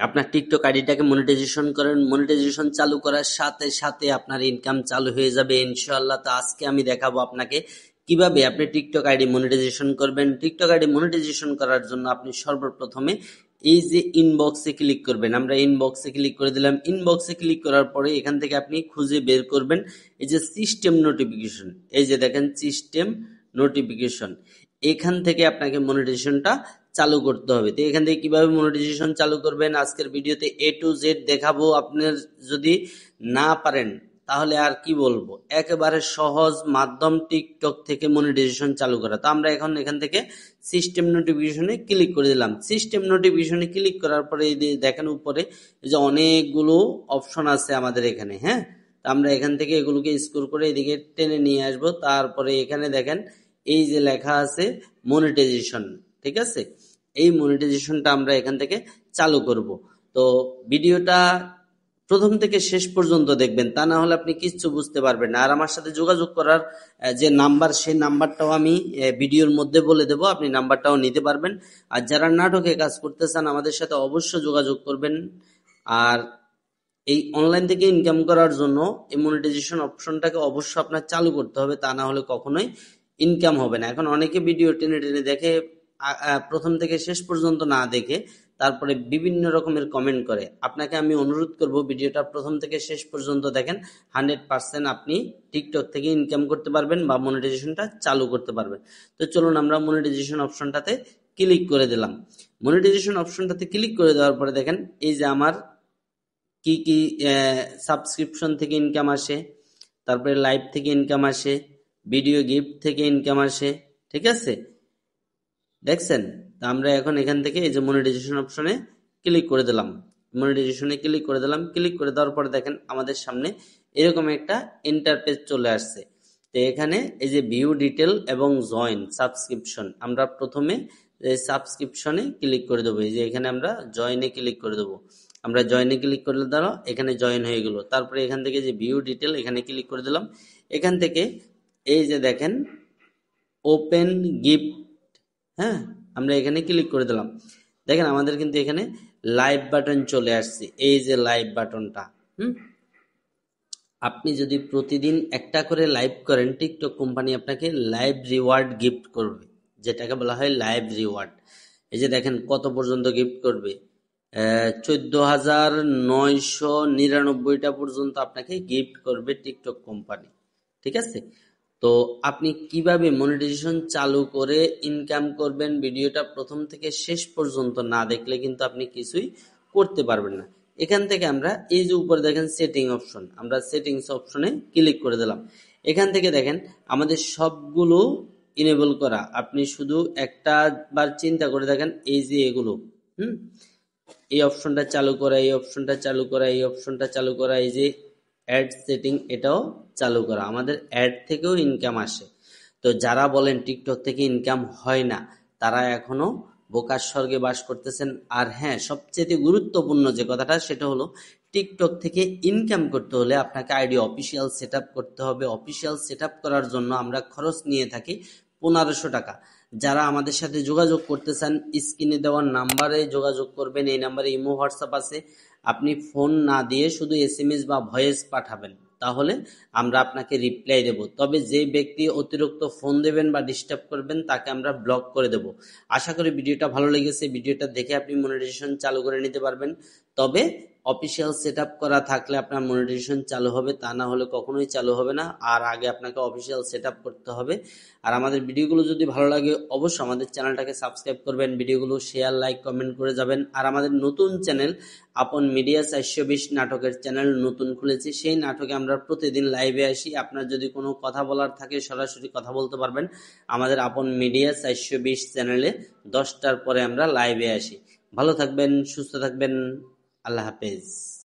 আপনার TikTok আইডিটাকে monetization করেন, monetization চালু করার সাথে সাথে আপনার ইনকাম চালু হয়ে যাবে ইনশাআল্লাহ। তো আজকে আমি দেখাবো আপনাকে কিভাবে আপনি টিকটক আইডি মনিটাইজেশন করবেন। টিকটক আইডি মনিটাইজেশন করার জন্য আপনি সর্বপ্রথমে এই যে ইনবক্সে ক্লিক করবেন, আমরা ইনবক্সে ক্লিক করে দিলাম। ইনবক্সে ক্লিক করার পরে এখান থেকে আপনি খুঁজে বের করবেন এই যে সিস্টেম নোটিফিকেশন, এই যে দেখেন সিস্টেম নোটিফিকেশন, এখান থেকে আপনাকে মনিটাইজেশনটা চালু করতে হবে। তো এখান থেকে কিভাবে মনিটাইজেশন চালু করবেন আজকের ভিডিওতে A to Z দেখাবো। আপনার যদি না পারেন তাহলে আর কি বলবো, একেবারে সহজ মাধ্যম টিকটক থেকে মনিটাইজেশন চালু করা। তো আমরা এখন এখান থেকে সিস্টেম নোটিফিকেশনে ক্লিক করে দিলাম। সিস্টেম নোটিফিকেশনে ক্লিক করার পরে এই যে দেখেন উপরে এই যে অনেকগুলো অপশন আছে আমাদের এখানে, হ্যাঁ। তো আমরা এখান থেকে এগুলোকে স্ক্রল করে এদিকে টেনে নিয়ে আসবো। তারপরে এখানে দেখেন এই যে লেখা আছে মনিটাইজেশন, ঠিক আছে। এই মনিটাইজেশনটা আমরা এখান থেকে চালু করব। তো ভিডিওটা প্রথম থেকে শেষ পর্যন্ত দেখবেন, তা না হলে আপনি কিচ্ছু বুঝতে পারবেন না। আর আমার সাথে যোগাযোগ করার যে নাম্বার, সেই নাম্বারটাও আমি ভিডিওর মধ্যে বলে দেব, আপনি নাম্বারটাও নিতে পারবেন। আর যারা নাটকে কাজ করতে চান আমাদের সাথে অবশ্যই যোগাযোগ করবেন। আর এই অনলাইন থেকে ইনকাম করার জন্য এই মনিটাইজেশন অপশনটাকে অবশ্যই আপনার চালু করতে হবে, তা না হলে কখনোই ইনকাম হবে না। এখন অনেকে ভিডিও টেনে টেনে দেখে, প্রথম থেকে শেষ পর্যন্ত না দেখে তারপরে বিভিন্ন রকমের কমেন্ট করে। আপনাকে আমি অনুরোধ করব ভিডিওটা প্রথম থেকে শেষ পর্যন্ত দেখেন, 100% আপনি টিকটক থেকে ইনকাম করতে পারবেন বা মনিটাইজেশনটা চালু করতে পারবেন। তো চলুন আমরা মনিটাইজেশন অপশনটাতে ক্লিক করে দিলাম। মনিটাইজেশন অপশনটাতে ক্লিক করে দেওয়ার পরে দেখেন এই যে আমার কি কি সাবস্ক্রিপশন থেকে ইনকাম আসে, তারপরে লাইভ থেকে ইনকাম আসে, ভিডিও গিফট থেকে ইনকাম আসে, ঠিক আছে, দেখছেন। তা আমরা এখন এখান থেকে এই যে মনিটাইজেশন অপশনে ক্লিক করে দিলাম। মনিটাইজেশনে ক্লিক করে দিলাম। ক্লিক করে দেওয়ার পরে দেখেন আমাদের সামনে এরকম একটা ইন্টারফেস চলে আসছে। তো এখানে এই যে ভিউ ডিটেল এবং জয়েন সাবস্ক্রিপশন, আমরা প্রথমে সাবস্ক্রিপশনে ক্লিক করে দেবো। এই যে এখানে আমরা জয়েনে ক্লিক করে দেবো। আমরা জয়েনে ক্লিক করে দিলাম, এখানে জয়েন হয়ে গেল। তারপরে এখান থেকে যে ভিউ ডিটেল এখানে ক্লিক করে দিলাম। এখান থেকে এই যে দেখেন ওপেন গিফট, হ্যাঁ, আমরা এখানে ক্লিক করে দিলাম। দেখেন আমাদের কিন্তু এখানে লাইভ বাটন চলে আসছে, এই যে লাইভ বাটনটা। আপনি যদি প্রতিদিন একটা করে লাইভ করেন, টিকটক কোম্পানি আপনাকে লাইভ রিওয়ার্ড গিফট করবে, যেটাকে বলা হয় লাইভ রিওয়ার্ড। এই যে দেখেন কত পর্যন্ত গিফট করবে, 14,999টা পর্যন্ত আপনাকে গিফট করবে টিকটক কোম্পানি, ঠিক আছে। তো আপনি কিভাবে মনিটাইজেশন চালু করে ইনকাম করবেন, ভিডিওটা প্রথম থেকে শেষ পর্যন্ত না দেখলে কিন্তু আপনি কিছুই করতে পারবেন না। এখান থেকে আমরা এই যে উপরে দেখেন সেটিং অপশন, আমরা সেটিংস অপশনে ক্লিক করে দিলাম। এখান থেকে দেখেন আমাদের সবগুলো ইনেবল করা। আপনি শুধু একটা বার চিন্তা করে দেখেন, এই যে এগুলো এই অপশনটা চালু করা, এই অপশনটা চালু করা, এই অপশনটা চালু করা, এই যে অ্যাড সেটিং এটাও চালু করা, আমাদের অ্যাড থেকেও ইনকাম আসে। তো যারা বলেন টিকটক থেকে ইনকাম হয় না, তারা এখনো বোকার স্বর্গে বাস করতেছেন। আর হ্যাঁ, সবচেয়ে গুরুত্বপূর্ণ যে কথাটা সেটা হলো, টিকটক থেকে ইনকাম করতে হলে আপনাকে আইডি অফিসিয়াল সেট করতে হবে। অফিসিয়াল সেট করার জন্য আমরা খরচ নিয়ে থাকি 1500 টাকা। যারা আমাদের সাথে যোগাযোগ করতে চান স্ক্রিনে দেওয়ার নাম্বারে যোগাযোগ করবেন। এই নাম্বারে ইমো হোয়াটসঅ্যাপ আছে, আপনি ফোন না দিয়ে শুধু এসএমএস বা ভয়েস পাঠাবেন, তাহলে আমরা আপনাকে রিপ্লাই দেব। তবে যে ব্যক্তি অতিরিক্ত ফোন দেবেন বা ডিস্টার্ব করবেন তাকে আমরা ব্লক করে দেব। আশা করি ভিডিওটা ভালো লেগেছে, ভিডিওটা দেখে আপনি মনিটাইজেশন চালু করে নিতে পারবেন। তবে অফিসিয়াল সেট করা থাকলে আপনার মনিটাইজেশন চালু হবে, তা না হলে কখনোই চালু হবে না। আর আগে আপনাকে অফিসিয়াল সেট করতে হবে। আর আমাদের ভিডিওগুলো যদি ভালো লাগে অবশ্যই আমাদের চ্যানেলটাকে সাবস্ক্রাইব করবেন, ভিডিওগুলো শেয়ার লাইক কমেন্ট করে যাবেন। আর আমাদের নতুন চ্যানেল আপন মিডিয়া 420 নাটকের চ্যানেল নতুন খুলেছি, সেই নাটকে আমরা প্রতিদিন লাইভে আসি। আপনার যদি কোনো কথা বলার থাকে সরাসরি কথা বলতে পারবেন আমাদের আপন মিডিয়া 420 চ্যানেলে। 10টার পরে আমরা লাইভে আসি। ভালো থাকবেন, সুস্থ থাকবেন, আল্লাহ হাফেজ।